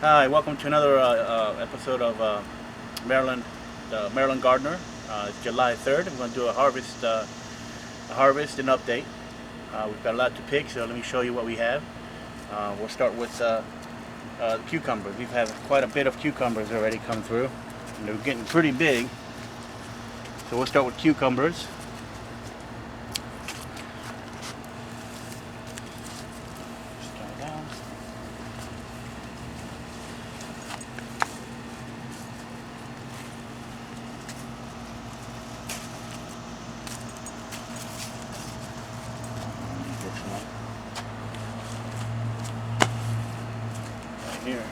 Hi, welcome to another episode of Maryland, Maryland Gardener. It's July 3rd. We're going to do a harvest and update. We've got a lot to pick, so let me show you what we have. We'll start with cucumbers. We've had quite a bit of cucumbers already come through, and they're getting pretty big. So we'll start with cucumbers. Here.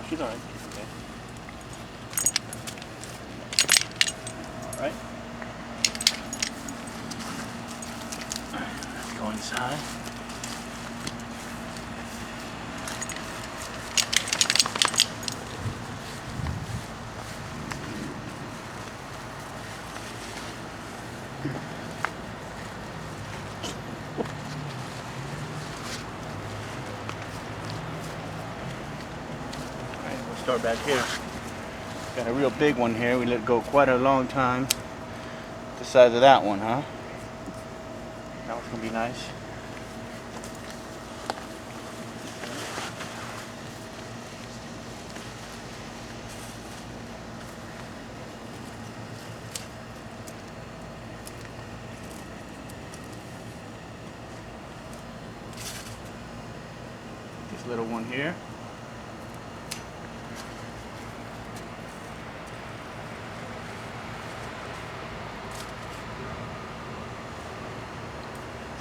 She's alright. Okay. Alright. Let's go inside. Start back here. Got a real big one here. We let it go quite a long time. The size of that one, huh? That one's gonna be nice. This little one here.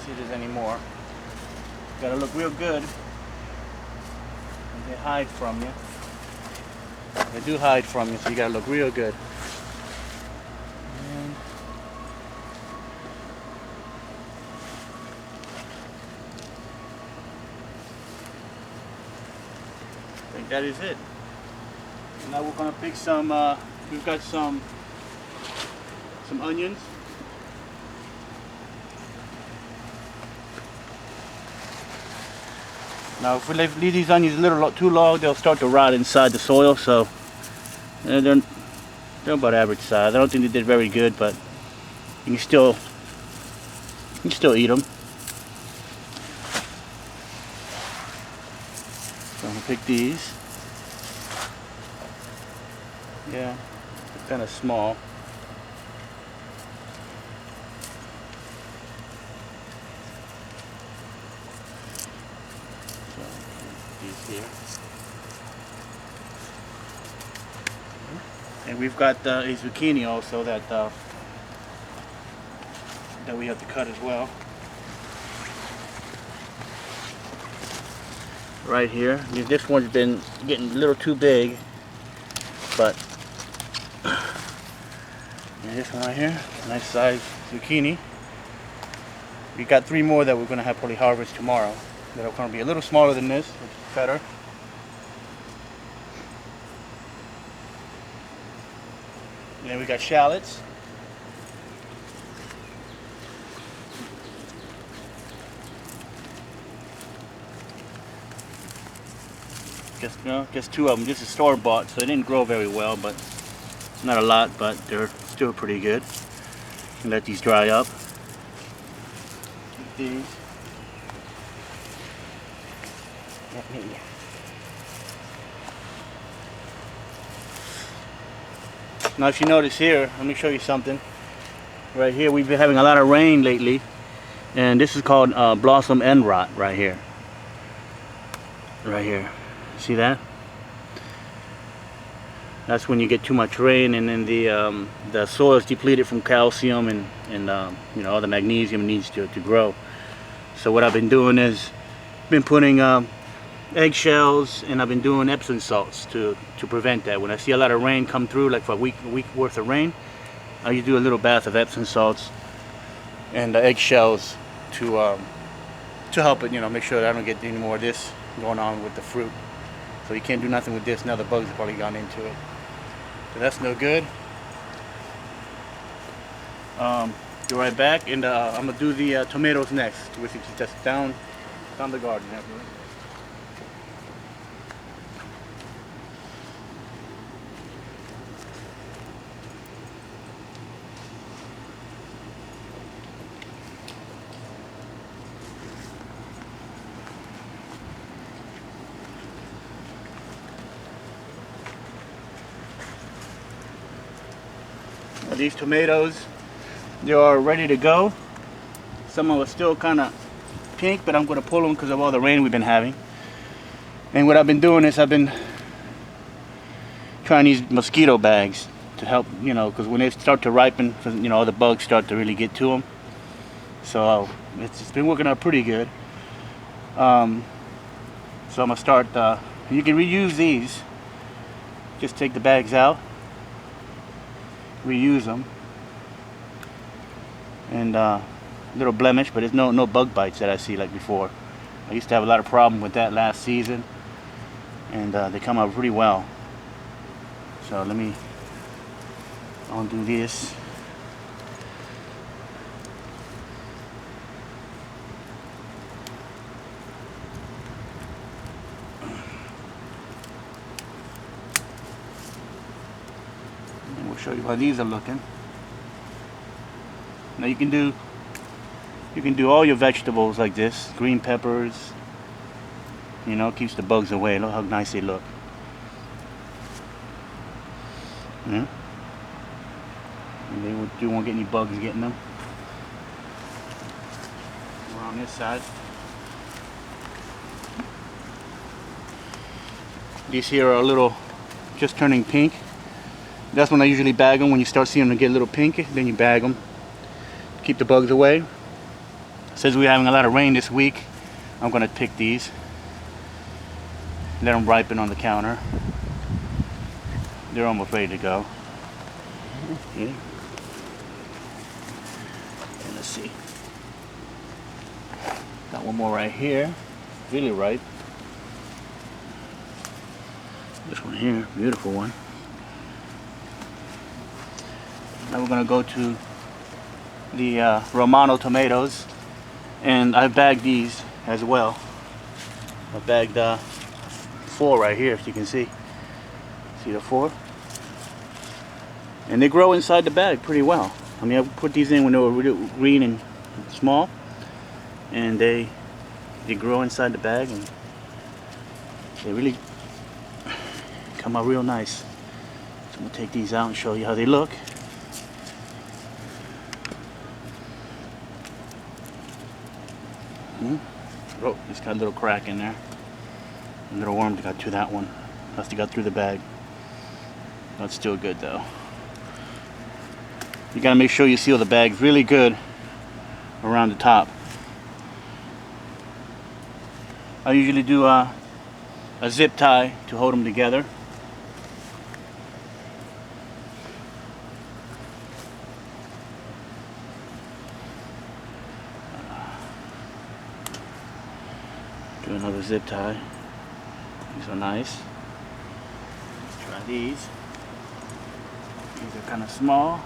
See if there's any more. Gotta look real good. They hide from you. They do hide from you, so you gotta look real good. And I think that is it. Now we're gonna pick some. We've got some onions. Now if we leave these onions a little too long, they'll start to rot inside the soil, so they're about average size. I don't think they did very good, but you can still eat them. So I'm gonna pick these. Yeah, they're kind of small. Here. And we've got a zucchini also that we have to cut as well. Right here. This one's been getting a little too big, but this one right here, nice size zucchini. We got 3 more that we're going to have probably harvest tomorrow. They're going to be a little smaller than this, which is better. And then we got shallots. Just 2 of them. This is store-bought, so they didn't grow very well, but not a lot, but they're still pretty good. And let these dry up. These. Now if you notice here, let me show you something. Right here, we've been having a lot of rain lately, and this is called blossom end rot right here. Right here. See that? That's when you get too much rain, and then the soil is depleted from calcium and you know, all the magnesium needs to grow. So what I've been doing is been putting eggshells, and I've been doing Epsom salts to prevent that. When I see a lot of rain come through, like for a week worth of rain, I usually do a little bath of Epsom salts and eggshells to help it, you know, make sure that I don't get any more of this going on with the fruit. So you can't do nothing with this. Now the bugs have probably gone into it. So that's no good. Be right back, and I'm gonna do the tomatoes next, which is just down the garden. These tomatoes, they are ready to go. Some of them are still kind of pink, but I'm going to pull them because of all the rain we've been having. And what I've been doing is I've been trying these mosquito bags to help, you know, because when they start to ripen, you know, the bugs start to really get to them. So it's been working out pretty good. So I'm going to start, you can reuse these. Just take the bags out, reuse them, and little blemish, but there's no bug bites that I see like before. I used to have a lot of problem with that last season, and they come out pretty well. So let me undo this. And we'll show you how these are looking. Now you can do all your vegetables like this. Green peppers, you know, keeps the bugs away. Look how nice they look. Yeah. And you won't get any bugs getting them. Around this side. These here are a little just turning pink. That's when I usually bag them. When you start seeing them get a little pink, then you bag them. Keep the bugs away. Since we're having a lot of rain this week, I'm going to pick these. Let them ripen on the counter. They're almost ready to go. Yeah. And let's see. Got one more right here. Really ripe. This one here, beautiful one. Now we're going to go to the Romano tomatoes. And I bagged these as well. I bagged 4 right here, if you can see. See the 4? And they grow inside the bag pretty well. I mean, I put these in when they were really green and small, and they grow inside the bag, and they really come out real nice. So I'm gonna take these out and show you how they look. Oh, it's got a little crack in there. A little worm got to that one. Must have got through the bag. That's still good though. You gotta make sure you seal the bags really good around the top. I usually do a zip tie to hold them together. Do another zip tie. These are nice. Let's try these. These are kind of small,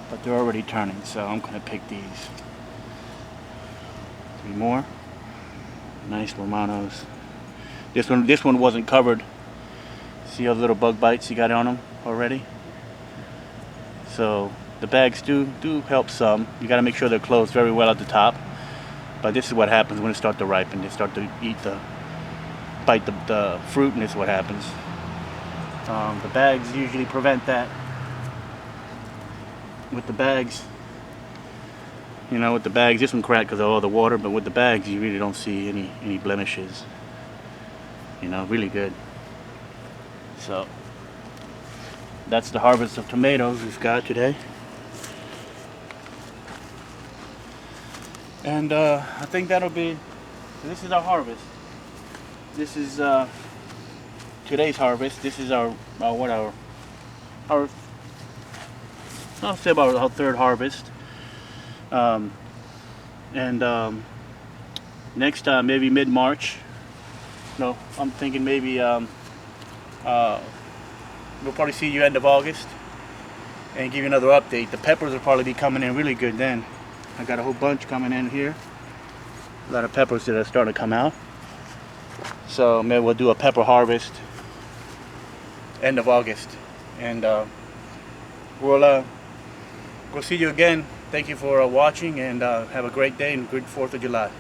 but they're already turning, so I'm going to pick these. 3 more. Nice Romanos. This one wasn't covered. See all the little bug bites you got on them already? So the bags do help some. You got to make sure they're closed very well at the top. But this is what happens when they start to ripen. They start to bite the fruit, and this is what happens. The bags usually prevent that. With the bags, you know, with the bags, this one cracked because of all the water, but with the bags, you really don't see any blemishes. You know, really good. So that's the harvest of tomatoes we've got today. And I think that'll be, so this is our harvest. This is today's harvest. This is our I'll say about our 3rd harvest. Next time, maybe mid-March. No, I'm thinking maybe we'll probably see you end of August. and give you another update. The peppers will probably be coming in really good then. I got a whole bunch coming in here. A lot of peppers that are starting to come out. So maybe we'll do a pepper harvest end of August. And we'll see you again. Thank you for watching, and have a great day and good 4th of July.